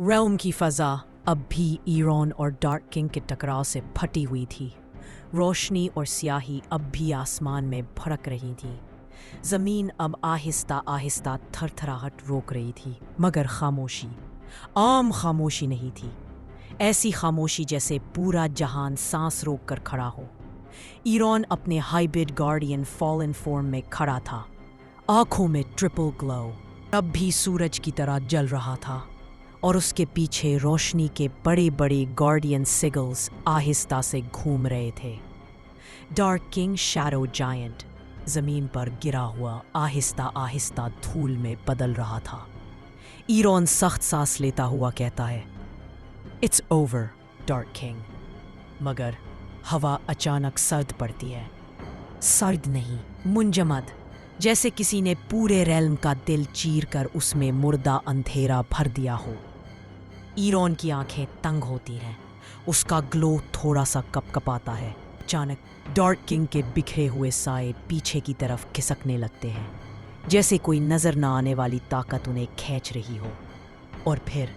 Realm की फ़ज़ा अब भी ईरॉन और डार्क किंग के टकराव से फटी हुई थी। रोशनी और स्याही अब भी आसमान में भड़क रही थी। ज़मीन अब आहिस्ता आहिस्ता थरथराहट रोक रही थी, मगर खामोशी, आम खामोशी नहीं थी। ऐसी खामोशी जैसे पूरा जहान सांस रोक कर खड़ा हो। ईरॉन अपने हाइब्रिड गार्डियन फॉलन फॉर्म में खड़ा था, आंखों में ट्रिपल ग्लो, अब भी सूरज की तरह जल रहा था, और उसके पीछे रोशनी के बड़े बड़े गार्डियन सिगल्स आहिस्ता से घूम रहे थे। डार्क किंग शैडो जायंट जमीन पर गिरा हुआ आहिस्ता आहिस्ता धूल में बदल रहा था। ईरॉन सख्त सांस लेता हुआ कहता है, इट्स ओवर डार्क किंग। मगर हवा अचानक सर्द पड़ती है। सर्द नहीं, मुंजमद, जैसे किसी ने पूरे रेल्म का दिल चीर कर उसमें मुर्दा अंधेरा भर दिया हो। ईरॉन की आंखें तंग होती हैं, उसका ग्लो थोड़ा सा कपकपाता है। अचानक डार्क किंग के बिखरे हुए साए पीछे की तरफ खिसकने लगते हैं, जैसे कोई नजर न आने वाली ताकत उन्हें खींच रही हो। और फिर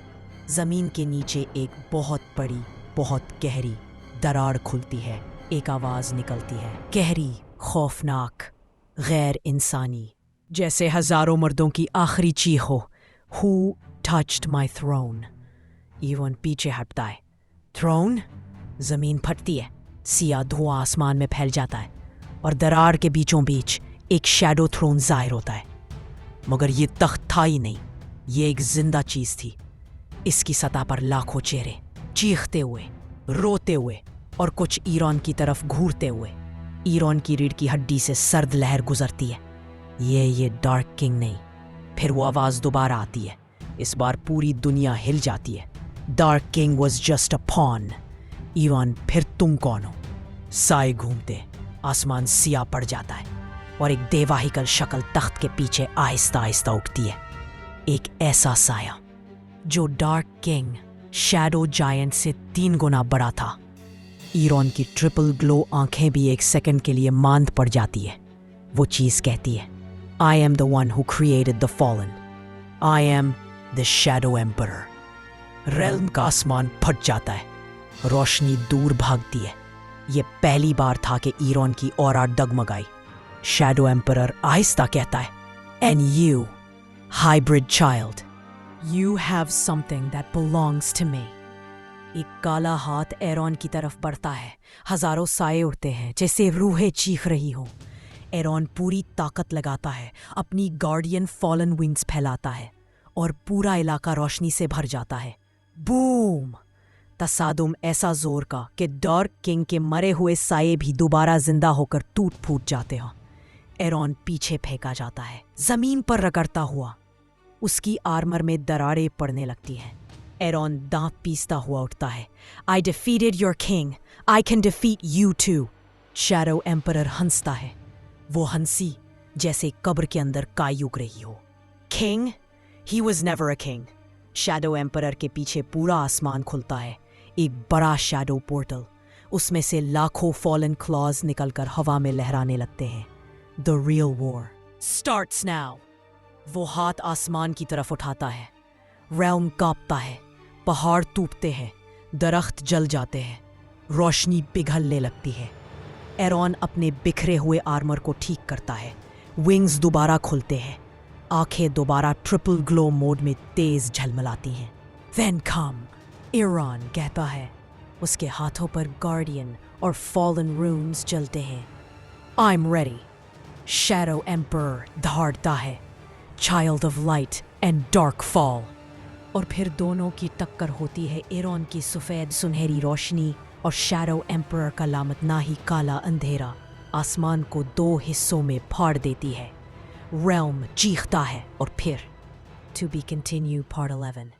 जमीन के नीचे एक बहुत बड़ी, बहुत गहरी दरार खुलती है। एक आवाज निकलती है, गहरी, खौफनाक, गैर इंसानी, जैसे हजारों मर्दों की आखिरी चीख हो, Who touched my throne? ईरॉन पीछे हटता है। थ्रोन? जमीन फटती है, सिया धुआं आसमान में फैल जाता है, और दरार के बीचों बीच एक शैडो थ्रोन जाहिर होता है। मगर ये तख्त था ही नहीं, ये एक जिंदा चीज थी। इसकी सतह पर लाखों चेहरे, चीखते हुए, रोते हुए, और कुछ ईरॉन की तरफ घूरते हुए। ईरॉन की रीढ़ की हड्डी से सर्द लहर गुजरती है। ये डार्क किंग नहीं। फिर वो आवाज दोबारा आती है। इस बार पूरी दुनिया हिल जाती है। Dark king was just a pawn. ईरॉन, फिर तुम कौन हो? साए घूमते, आसमान सिया पड़ जाता है, और एक देवाहिकल शक्ल तख्त के पीछे आहिस्ता आहिस्ता उठती है। एक ऐसा साया जो डार्क किंग, शैडो जायंट से 3 गुना बड़ा था। ईरॉन की ट्रिपल ग्लो आंखें भी एक सेकंड के लिए मांद पड़ जाती है। वो चीज कहती है, I am the one who created the fallen. I am the shadow emperor. Realm का आसमान फट जाता है, रोशनी दूर भागती है। ये पहली बार था कि ईरॉन की ऑरा डगमगाई। शैडो एम्परर आहिस्ता कहता है, And you, hybrid child, you have something that belongs to me. एक काला हाथ एरॉन की तरफ बढ़ता है। हजारों साए उड़ते हैं, जैसे रूहें चीख रही हो। एरॉन पूरी ताकत लगाता है, अपनी गार्डियन फॉलन विंग्स फैलाता है, और पूरा इलाका रोशनी से भर जाता है। बूम! तसादुम ऐसा जोर का कि डार्क किंग के मरे हुए साए भी दोबारा जिंदा होकर टूट फूट जाते हैं। एरॉन पीछे फेंका जाता है, जमीन पर रगड़ता हुआ। उसकी आर्मर में दरारें पड़ने लगती हैं। एरॉन दांत पीसता हुआ उठता है। I defeated your king. I can defeat you too. Shadow emperor हंसता है। वो हंसी जैसे कब्र के अंदर काई उग रही हो। King? He was never a king. Shadow emperor के पीछे पूरा आसमान खुलता है। एक बड़ा शैडो पोर्टल, उसमें से लाखों फॉलन क्लॉज निकलकर हवा में लहराने लगते हैं। The real war starts now. वो हाथ आसमान की तरफ उठाता है। रेल्म कांपता है, पहाड़ टूटते हैं, दरख्त जल जाते हैं, रोशनी पिघलने लगती है। एरॉन अपने बिखरे हुए आर्मर को ठीक करता है। विंग्स दोबारा खुलते हैं, आंखें दोबारा ट्रिपल ग्लो मोड में तेज झलमलाती हैं। Then come, एरॉन कहता है। उसके हाथों पर गार्डियन और फॉलन रून्स जलते हैं। I'm ready. शैडो एम्परर दहाड़ता है। Child of light and dark fall. और फिर दोनों की टक्कर होती है। एरॉन की सफ़ेद सुनहरी रोशनी और शैडो एम्परर का लामतनाही काला अंधेरा आसमान को 2 हिस्सों में फाड़ देती है। रेल्म चीखता है, और फिर To be continued part 11.